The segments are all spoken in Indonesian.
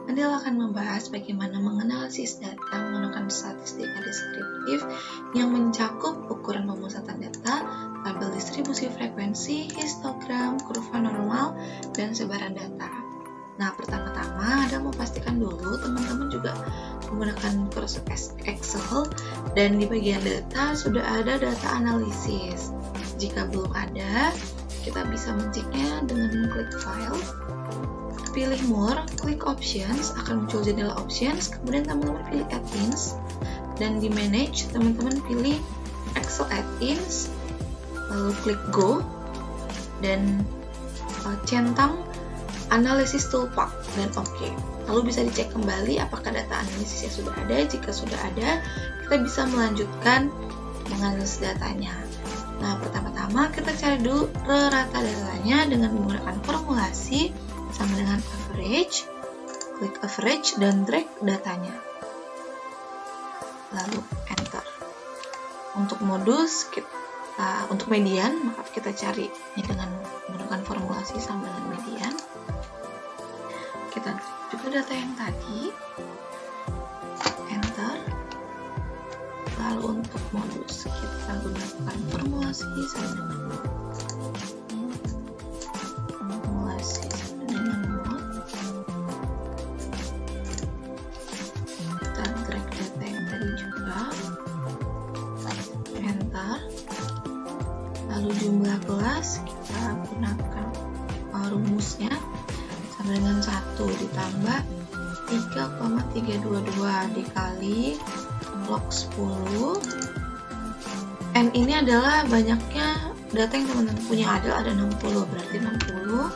Adel akan membahas bagaimana menganalisis data menggunakan statistika deskriptif yang mencakup ukuran pemusatan data, tabel distribusi frekuensi, histogram, kurva normal, dan sebaran data. Nah, pertama-tama Adel mau pastikan dulu teman-teman juga menggunakan kursus Excel dan di bagian data sudah ada data analisis. Jika belum ada, kita bisa menceknya dengan mengklik file, pilih more, klik options, akan muncul jendela options, kemudian teman-teman pilih add-ins, dan di manage teman-teman pilih Excel add-ins, lalu klik go, dan centang analisis toolpath dan oke. Lalu bisa dicek kembali apakah data analisisnya sudah ada. Jika sudah ada, kita bisa melanjutkan menganalisis datanya. Nah, pertama-tama kita cari dulu rata datanya dengan menggunakan formulasi sama dengan average, klik average dan drag datanya. Lalu enter. Untuk modus untuk median, maka kita cari dengan menggunakan formulasi sama dengan median. Kita juga data yang tadi, enter. Lalu untuk modus kita gunakan formulasi sama dengan mod. Formulasi sama dengan mod. Kita drag data yang tadi juga, enter. Lalu jumlah kelas kita gunakan rumusnya sama dengan 1 ditambah 3,322 dikali log 10. N ini adalah banyaknya data yang teman-teman punya, ada 60, berarti 60.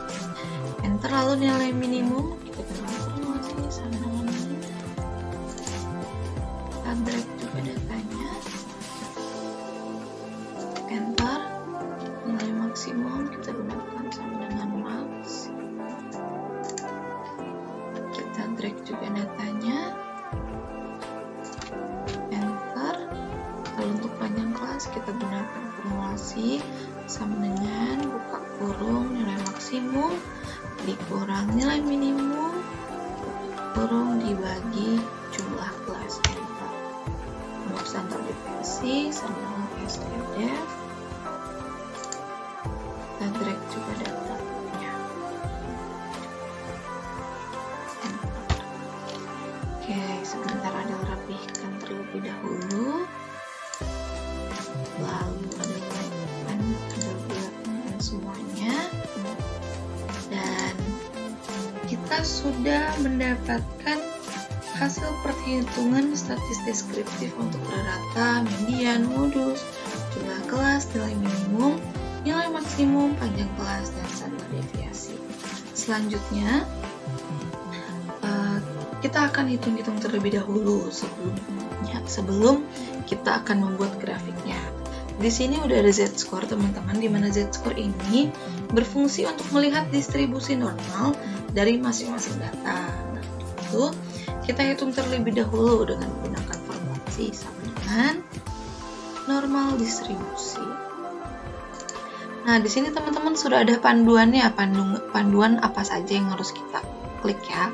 Enter. Lalu nilai minimum kita gunakan formulasi sama dengan ini. Kita drag juga datanya, enter. Nilai maksimum kita gunakan sama dengan max. Kita drag juga datanya, enter. Lalu untuk panjang kelas kita gunakan formulasi sama dengan buka kurung nilai maksimum dikurang nilai minimum kurung dibagi jumlah kelas, enter. Untuk standar deviasi sama dengan SDF, kita drag juga datanya, enter. Oke, sebentar Adel rapihkan terlebih dahulu. Lalu Adel bulatkan semuanya, dan kita sudah mendapatkan hasil perhitungan statistik deskriptif untuk rata, median, modus, jumlah kelas, nilai minimum, nilai maksimum, panjang kelas, dan standar deviasi. Selanjutnya kita akan hitung-hitung terlebih dahulu sebelum kita akan membuat grafiknya. Di sini udah ada z-score teman-teman, di mana z-score ini berfungsi untuk melihat distribusi normal dari masing-masing data. Nah, itu kita hitung terlebih dahulu dengan menggunakan formulasi sama dengan normal distribusi. Nah, di sini teman-teman sudah ada panduannya, panduan apa saja yang harus kita klik ya.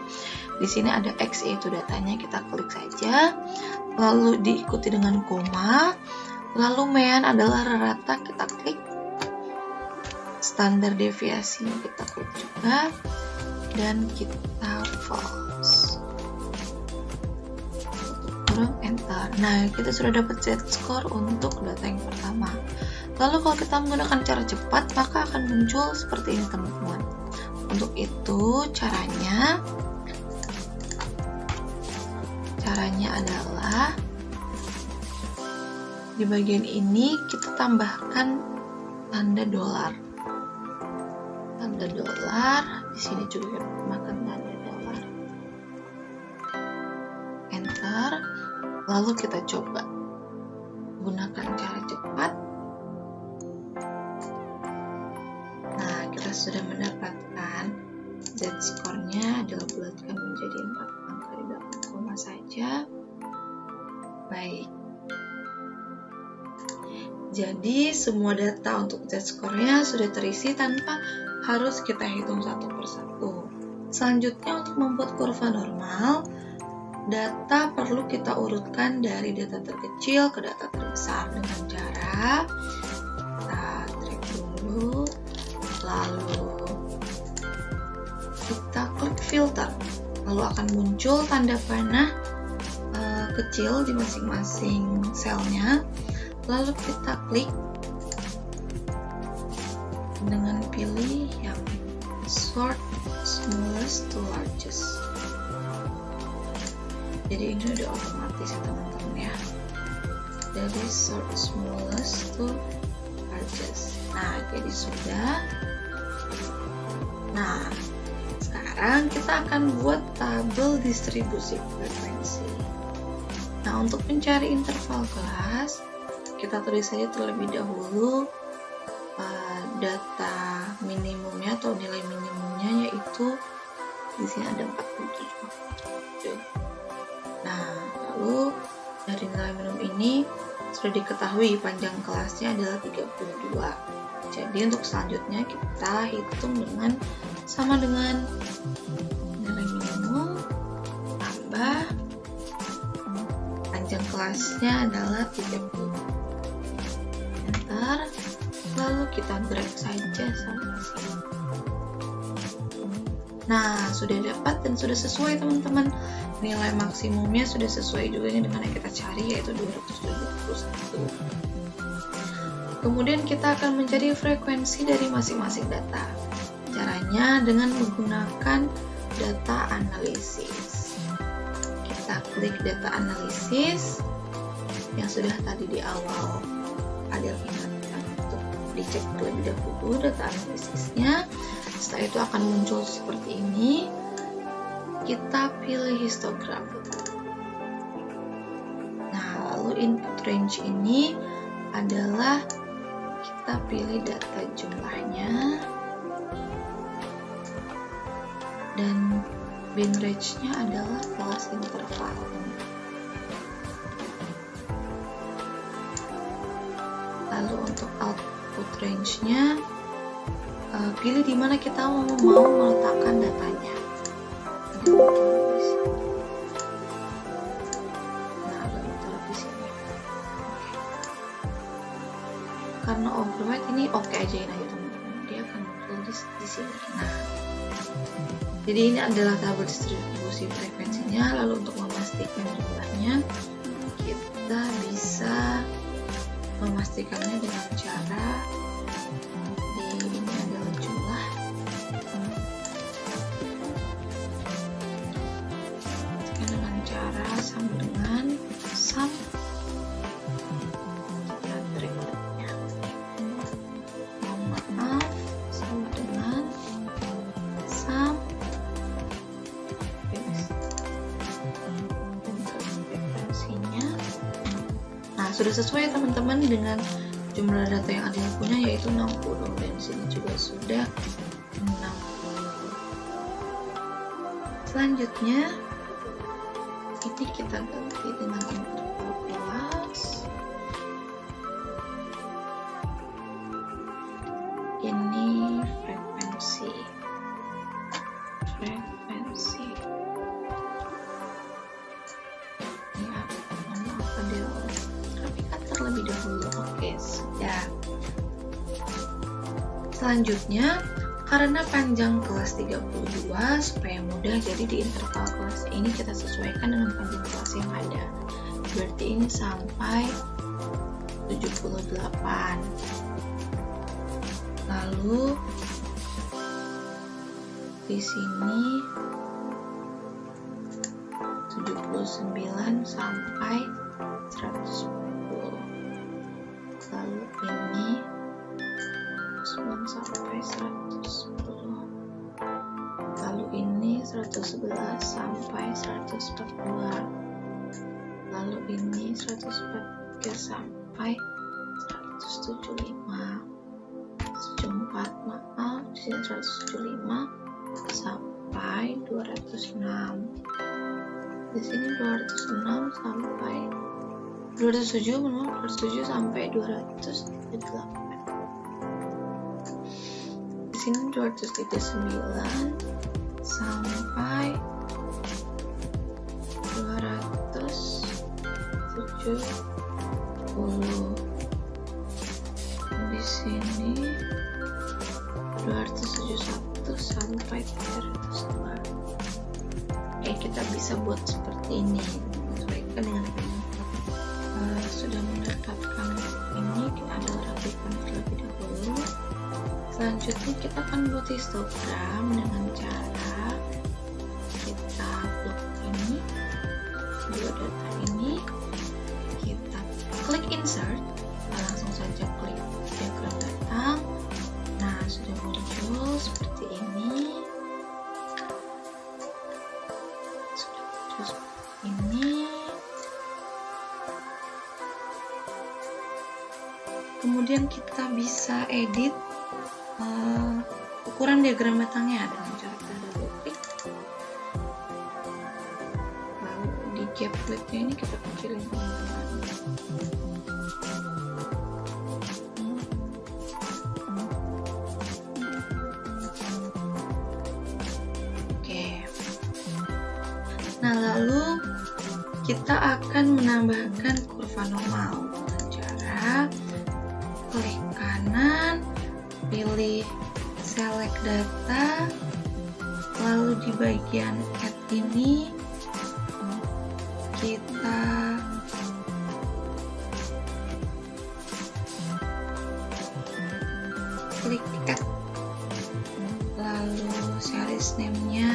Di sini ada X yaitu datanya, kita klik saja. Lalu diikuti dengan koma. Lalu mean adalah rata, kita klik. Standar deviasi kita klik juga. Dan kita false. Kurang enter. Nah, kita sudah dapat z-score untuk data yang pertama. Lalu kalau kita menggunakan cara cepat, maka akan muncul seperti ini teman-teman. Untuk itu caranya adalah di bagian ini kita tambahkan tanda dolar. Tanda dolar, di sini juga kita tambahkan tanda dolar. Enter. Lalu kita coba gunakan cara cepat. Nah, kita sudah mendapatkan z-score-nya adalah bulatkan menjadi 4 angka di belakang koma saja. Baik. Jadi semua data untuk z-score-nya sudah terisi tanpa harus kita hitung satu persatu. Selanjutnya, untuk membuat kurva normal, data perlu kita urutkan dari data terkecil ke data terbesar dengan cara kita drag dulu, lalu kita klik filter, lalu akan muncul tanda panah kecil di masing-masing selnya, lalu kita klik dengan pilih yang sort smallest to largest. Jadi ini udah otomatis ya teman-teman ya, dari sort smallest to largest. Nah, jadi sudah. Nah, sekarang kita akan buat tabel distribusi frekuensi. Nah, untuk mencari interval kelas, kita tulis saja terlebih dahulu data minimumnya atau nilai minimumnya, yaitu di sini ada 47. Nah, lalu dari nilai minimum ini sudah diketahui panjang kelasnya adalah 32. Jadi untuk selanjutnya kita hitung dengan sama dengan nilai minimum tambah panjang kelasnya adalah 30. Enter, lalu kita drag saja sampai sini. Nah, sudah dapat dan sudah sesuai teman-teman. Nilai maksimumnya sudah sesuai juga dengan yang kita cari, yaitu 271. Kemudian kita akan mencari frekuensi dari masing-masing data. Caranya dengan menggunakan data analisis. Kita klik data analisis yang sudah tadi di awal ada ingatkan untuk dicek terlebih dahulu data analisisnya. Setelah itu akan muncul seperti ini. Kita pilih histogram. Nah, lalu input range ini adalah kita pilih data jumlahnya, dan band range-nya adalah kelas interval. Lalu untuk output range-nya, pilih di mana kita mau meletakkan datanya. Nah, taruh di sini. Karena overweight ini oke aja ya teman-teman, dia akan muncul di sini. Nah, jadi ini adalah tabel distribusi frekuensinya. Lalu untuk memastikan jumlahnya, kita bisa memastikannya dengan cara ini adalah jumlah. Dengan cara sama dengan sum. Kita berikutnya, mohon maaf, sama dengan sum. Nah, sudah sesuai teman-teman dengan jumlah data yang Adil punya, yaitu 60, dan sini juga sudah 60. Selanjutnya ini kita ganti dengan interval kelas. Ini frekuensi. Ya, maaf Adil rapikan terlebih dahulu. Oke, sudah. Selanjutnya, karena panjang kelas 32, supaya mudah, jadi di interval kelas ini kita sesuaikan dengan panjang kelas yang ada. Berarti ini sampai 78. Lalu di sini 79 sampai 110. Lalu ini 9 sampai 110. Lalu ini 111 sampai 142. Lalu ini 143 sampai 175. 174, maaf, di sini 175 sampai 206. Di sini 206 sampai 207 sampai 208. Di sini 239 sampai 270. Di sini 271 sampai 302. Oke, kita bisa buat seperti ini. Sesuaikan dengan sudah mendapatkan ini, kita ada rapikan terlebih dahulu. Selanjutnya kita akan buat histogram dengan cara kita blok ini, biodata ini, kita klik insert, langsung saja klik diagram datang. Nah, sudah muncul seperti ini. Kemudian kita bisa edit ukuran diagram datangnya dengan cara kita double klik, lalu di gap width-nya ini kita kecilin teman-teman. Oke, nah lalu kita akan menambahkan kurva normal dengan cara klik kanan, pilih select data, lalu di bagian add ini kita klik add, lalu series name-nya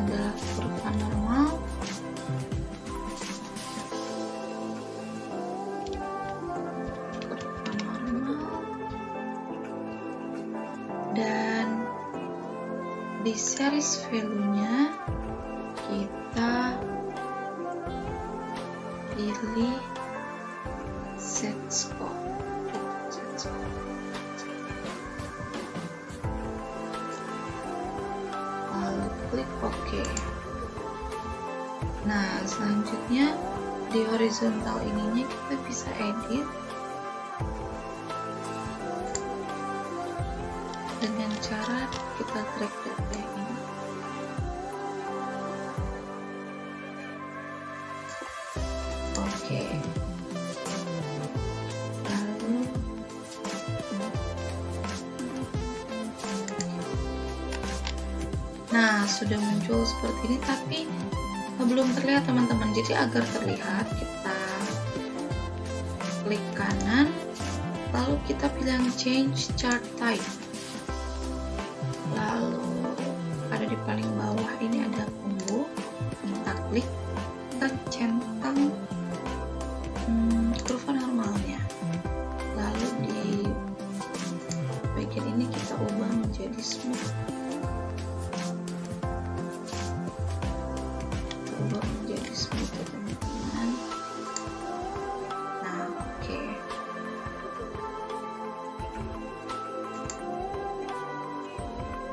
adalah kurva normal. Dan di series value-nya kita pilih set score. Lalu klik OK. Nah, selanjutnya di horizontal ininya kita bisa edit dengan cara kita drag data ini. Oke. Lalu nah, sudah muncul seperti ini, tapi belum terlihat teman-teman. Jadi agar terlihat, kita klik kanan, lalu kita pilih yang change chart type. Lalu ada di paling bawah ini ada combo, kita klik, kita centang kurva normalnya, lalu di bagian ini kita ubah menjadi smooth, ya teman-teman. Nah, oke.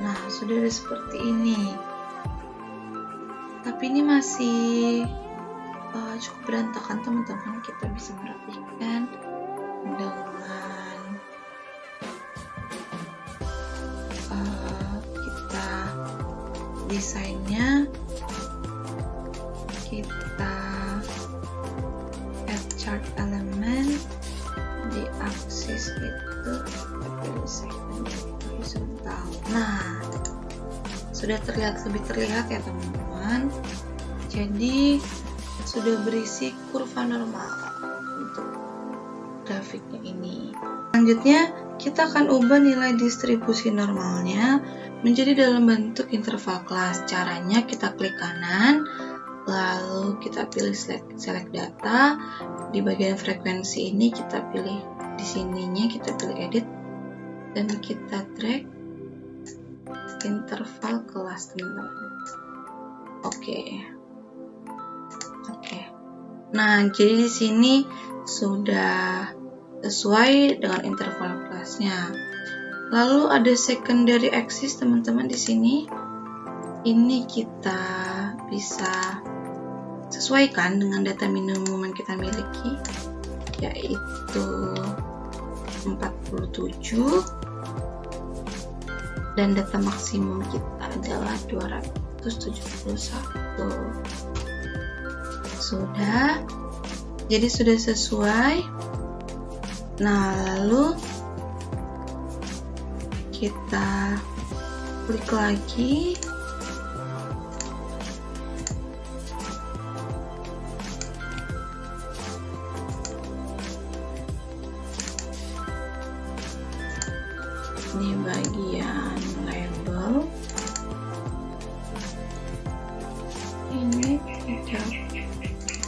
Nah, sudah ada seperti ini. Tapi ini masih cukup berantakan teman-teman. Kita bisa merapikan dengan kita desainnya, kita add chart element di aksis itu pilih segmen horizontal. Nah, sudah lebih terlihat ya teman-teman. Jadi sudah berisi kurva normal untuk grafiknya ini. Selanjutnya kita akan ubah nilai distribusi normalnya menjadi dalam bentuk interval kelas. Caranya kita klik kanan, lalu kita pilih select data. Di bagian frekuensi ini kita pilih, di sininya kita pilih edit, dan kita drag interval kelas teman-teman. Oke. Nah, jadi di sini sudah sesuai dengan interval kelasnya. Lalu ada secondary axis teman-teman di sini. Ini kita bisa sesuaikan dengan data minimum yang kita miliki, yaitu 47. dan data maksimum kita adalah 271. Sudah, jadi sudah sesuai. Nah, lalu kita klik lagi. Di bagian label ini ada,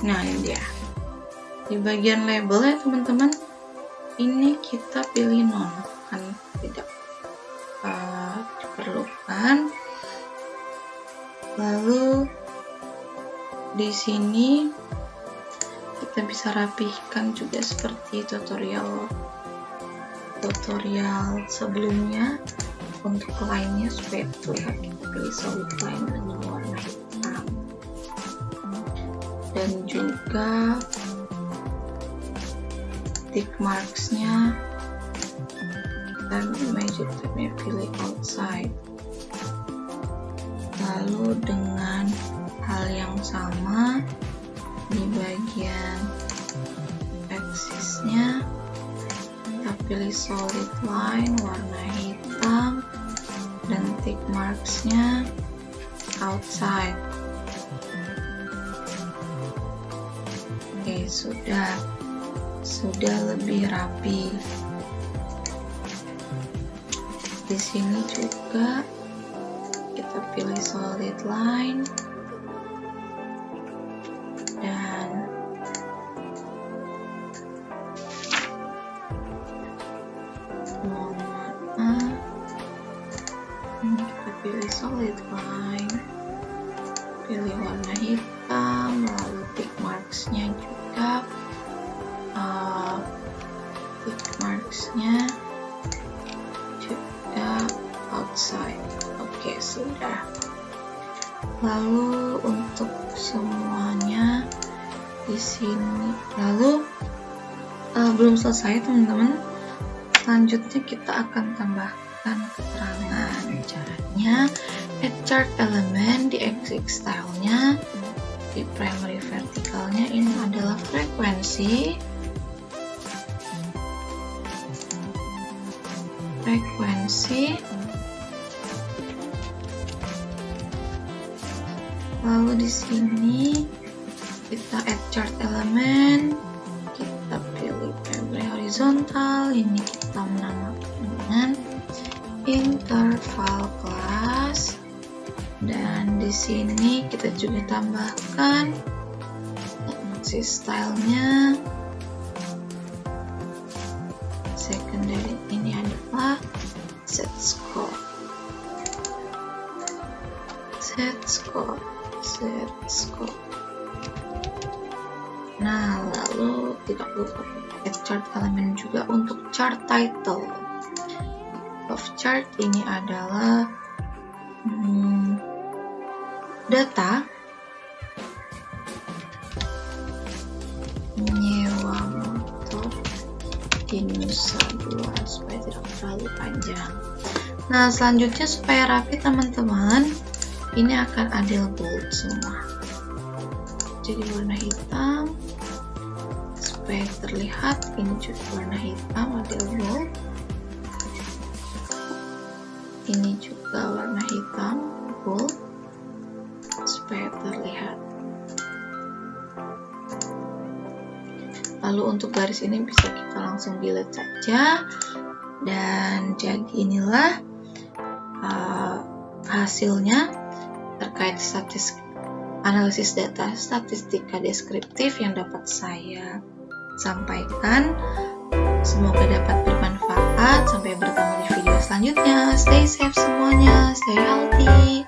nah ini dia di bagian label ya teman-teman, ini kita pilih non, kan tidak diperlukan. Lalu di sini kita bisa rapihkan juga seperti tutorial sebelumnya untuk lainnya supaya terlihat. Kita pilih solid line dengan warna hitam, dan juga tick marksnya kita magic tabnya pilih outside. Lalu dengan hal yang sama di bagian axisnya kita pilih solid line warna hitam dan tick marksnya outside. Oke, sudah lebih rapi. Di sini juga kita pilih solid line dan kita pilih solid line, pilih warna hitam, lalu tick marksnya juga outside. Oke, sudah. Lalu untuk semuanya di sini, lalu belum selesai teman-teman. Selanjutnya kita akan tambahkan keterangan. Caranya, add chart element di exit stylenya, di primary verticalnya ini adalah frekuensi. Lalu di sini kita add chart element, kita pilih primary horizontal, ini kita menamakan dengan interval class, dan di sini kita juga tambahkan axis stylenya. Secondary ini adalah set score. Nah, lalu tidak lupa add chart element juga untuk chart title. Of chart ini adalah data menyewa motor di Nusa Dua, supaya tidak terlalu panjang. Nah, selanjutnya supaya rapi teman-teman, ini akan adil bold semua. Jadi warna hitam supaya terlihat, ini juga warna hitam adil bold. Ini juga warna hitam bold supaya terlihat. Lalu untuk garis ini bisa kita langsung delete saja. Dan jadi inilah hasilnya terkait analisis data statistika deskriptif yang dapat saya sampaikan. Semoga dapat bermanfaat. Sampai bertemu di video selanjutnya. Stay safe semuanya, stay healthy.